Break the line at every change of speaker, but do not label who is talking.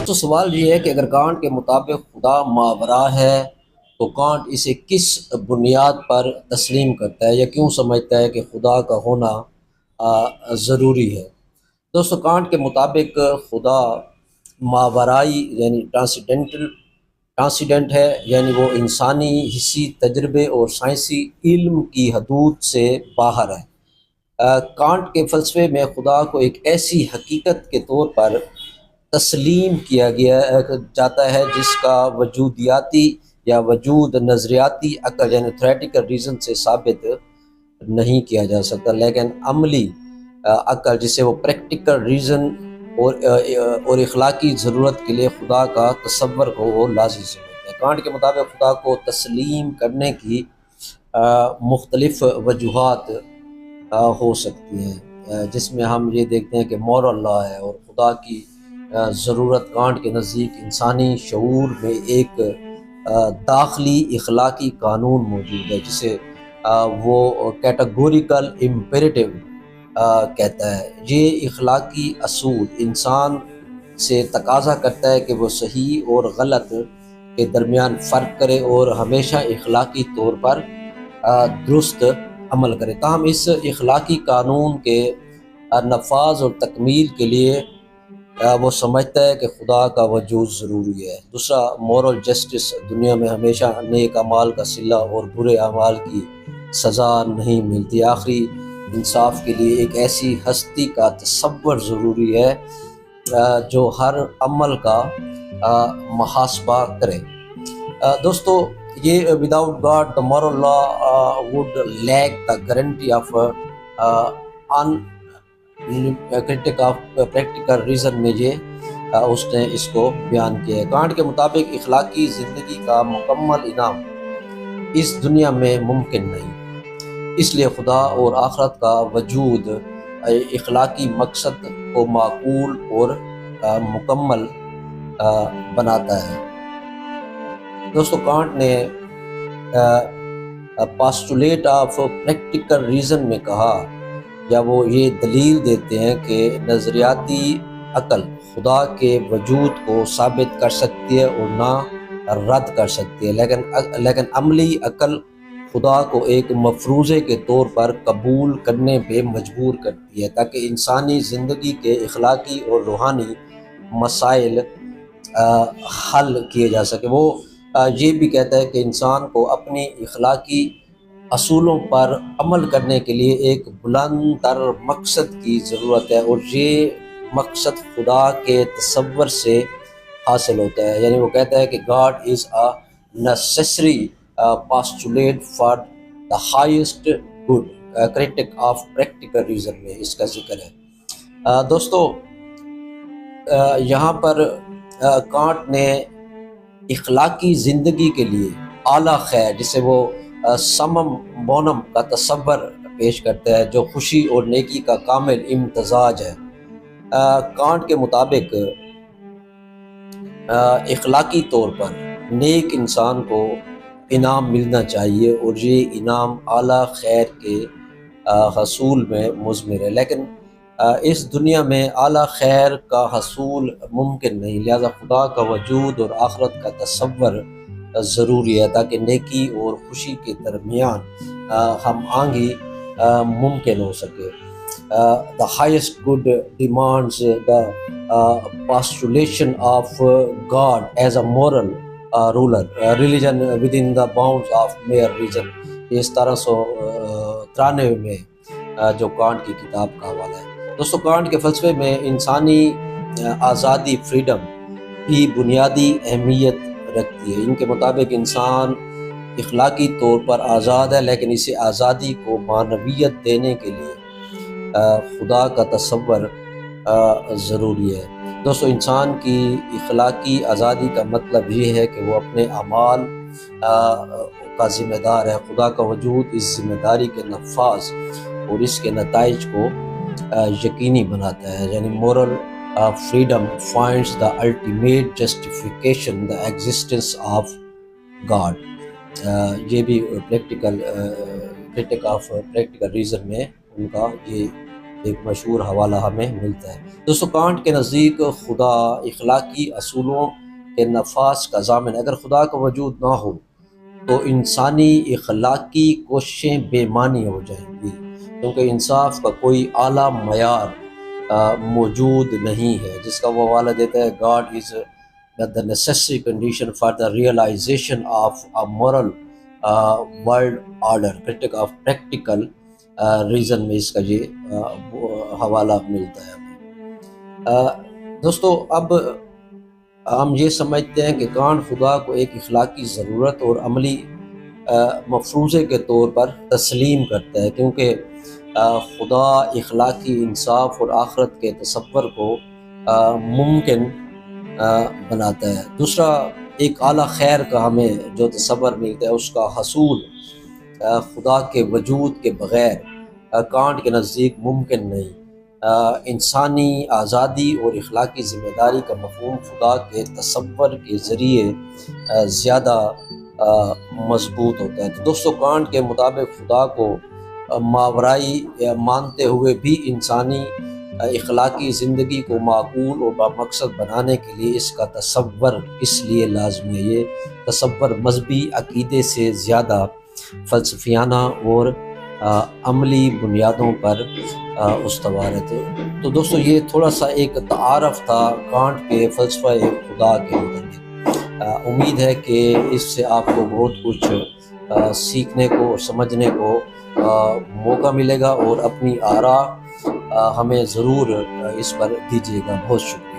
تو سوال یہ ہے کہ اگر کانٹ کے مطابق خدا ماورا ہے تو کانٹ اسے کس بنیاد پر تسلیم کرتا ہے یا کیوں سمجھتا ہے کہ خدا کا ہونا ضروری ہے؟ دوستو، کانٹ کے مطابق خدا ماورائی یعنی ٹرانسیڈنٹ ہے، یعنی وہ انسانی حسی تجربے اور سائنسی علم کی حدود سے باہر ہے۔ کانٹ کے فلسفے میں خدا کو ایک ایسی حقیقت کے طور پر تسلیم کیا گیا جاتا ہے جس کا وجودیاتی یا وجود نظریاتی عقل یعنی تھیوریٹیکل ریزن سے ثابت نہیں کیا جا سکتا، لیکن عملی عقل جسے وہ پریکٹیکل ریزن اور اخلاقی ضرورت کے لیے خدا کا تصور کو وہ لازمی سمجھتا ہے۔ کانٹ کے مطابق خدا کو تسلیم کرنے کی مختلف وجوہات ہو سکتی ہیں، جس میں ہم یہ دیکھتے ہیں کہ مورل لا ہے اور خدا کی ضرورت کانٹ کے نزدیک انسانی شعور میں ایک داخلی اخلاقی قانون موجود ہے جسے وہ کیٹاگوریکل امپیریٹیو کہتا ہے۔ یہ اخلاقی اصول انسان سے تقاضا کرتا ہے کہ وہ صحیح اور غلط کے درمیان فرق کرے اور ہمیشہ اخلاقی طور پر درست عمل کرے۔ تاہم اس اخلاقی قانون کے نفاذ اور تکمیل کے لیے وہ سمجھتا ہے کہ خدا کا وجود ضروری ہے۔ دوسرا، مورل جسٹس، دنیا میں ہمیشہ نیک اعمال کا صلہ اور برے اعمال کی سزا نہیں ملتی۔ آخری انصاف کے لیے ایک ایسی ہستی کا تصور ضروری ہے جو ہر عمل کا محاسبہ کرے۔ دوستو، یہ without God the moral law would lack the guarantee of practical reason میں یہ اس نے اس کو بیان کیا ہے۔ کانٹ کے مطابق اخلاقی زندگی کا مکمل انعام اس دنیا میں ممکن نہیں، اس لیے خدا اور آخرت کا وجود اخلاقی مقصد کو معقول اور مکمل بناتا ہے۔ دوستو، کانٹ نے پاسٹولیٹ آف پریکٹیکل ریزن میں کہا، یا وہ یہ دلیل دیتے ہیں کہ نظریاتی عقل خدا کے وجود کو ثابت کر سکتی ہے اور نہ رد کر سکتی ہے، لیکن عملی عقل خدا کو ایک مفروضے کے طور پر قبول کرنے پہ مجبور کرتی ہے تاکہ انسانی زندگی کے اخلاقی اور روحانی مسائل حل کیے جا سکے۔ وہ یہ بھی کہتا ہے کہ انسان کو اپنی اخلاقی اصولوں پر عمل کرنے کے لیے ایک بلند تر مقصد کی ضرورت ہے، اور یہ مقصد خدا کے تصور سے حاصل ہوتا ہے۔ یعنی وہ کہتا ہے کہ God is a necessary postulate for the highest good, Currituck of practical reason میں اس کا ذکر ہے۔ دوستو، یہاں پر کانٹ نے اخلاقی زندگی کے لیے اعلیٰ خیر جسے وہ سمم بونم کا تصور پیش کرتا ہے، جو خوشی اور نیکی کا کامل امتزاج ہے۔ کانٹ کے مطابق اخلاقی طور پر نیک انسان کو انعام ملنا چاہیے اور یہ انعام اعلیٰ خیر کے حصول میں مضمر ہے، لیکن اس دنیا میں اعلیٰ خیر کا حصول ممکن نہیں، لہذا خدا کا وجود اور آخرت کا تصور ضروری ہے تاکہ نیکی اور خوشی کے درمیان ہم آہنگی ممکن ہو سکے۔ The highest good demands the postulation of God as a moral ruler, religion within the bounds of mere reason۔ یہ 1793 میں جو کانٹ کی کتاب کا حوالہ ہے۔ دوستو، کانٹ کے فلسفے میں انسانی آزادی، فریڈم بھی بنیادی اہمیت رکھتی ہے۔ ان کے مطابق انسان اخلاقی طور پر آزاد ہے، لیکن اسے آزادی کو معنویت دینے کے لیے خدا کا تصور ضروری ہے۔ دوستو، انسان کی اخلاقی آزادی کا مطلب یہ ہے کہ وہ اپنے اعمال کا ذمہ دار ہے۔ خدا کا وجود اس ذمہ داری کے نفاذ اور اس کے نتائج کو یقینی بناتا ہے، یعنی moral freedom finds the ultimate justification the existence of God۔ یہ بھی practical critic of practical reason میں ان کا یہ ایک مشہور حوالہ ہمیں ملتا ہے۔ دوستو کانٹ کے نزدیک خدا اخلاقی اصولوں کے نفاذ کا ضامن ہے۔ اگر خدا کا وجود نہ ہو تو انسانی اخلاقی کوششیں بے معنی ہو جائیں گی، کیونکہ انصاف کا کوئی اعلیٰ معیار موجود نہیں ہے، جس کا وہ حوالہ دیتا ہے God is the necessary condition for the realization of a moral world order practical reason میں اس کا یہ حوالہ ملتا ہے ہمیں۔ دوستو اب ہم یہ سمجھتے ہیں کہ کانٹ خدا کو ایک اخلاقی ضرورت اور عملی مفروضے کے طور پر تسلیم کرتا ہے، کیونکہ خدا اخلاقی انصاف اور آخرت کے تصور کو ممکن بناتا ہے۔ دوسرا، ایک اعلیٰ خیر کا ہمیں جو تصور ملتا ہے اس کا حصول خدا کے وجود کے بغیر کانٹ کے نزدیک ممکن نہیں۔ انسانی آزادی اور اخلاقی ذمہ داری کا مفہوم خدا کے تصور کے ذریعے زیادہ مضبوط ہوتا ہے۔ تو دوستو کانٹ کے مطابق خدا کو ماورائی مانتے ہوئے بھی انسانی اخلاقی زندگی کو معقول اور بامقصد بنانے کے لیے اس کا تصور اس لیے لازمی ہے۔ یہ تصور مذہبی عقیدے سے زیادہ فلسفیانہ اور عملی بنیادوں پر استوار ہے۔ تو دوستو یہ تھوڑا سا ایک تعارف تھا کانٹ کے فلسفہ خدا کے متعلق۔ امید ہے کہ اس سے آپ کو بہت کچھ سیکھنے کو اور سمجھنے کو موقع ملے گا، اور اپنی آراء ہمیں ضرور اس پر دیجیے گا۔ بہت شکریہ۔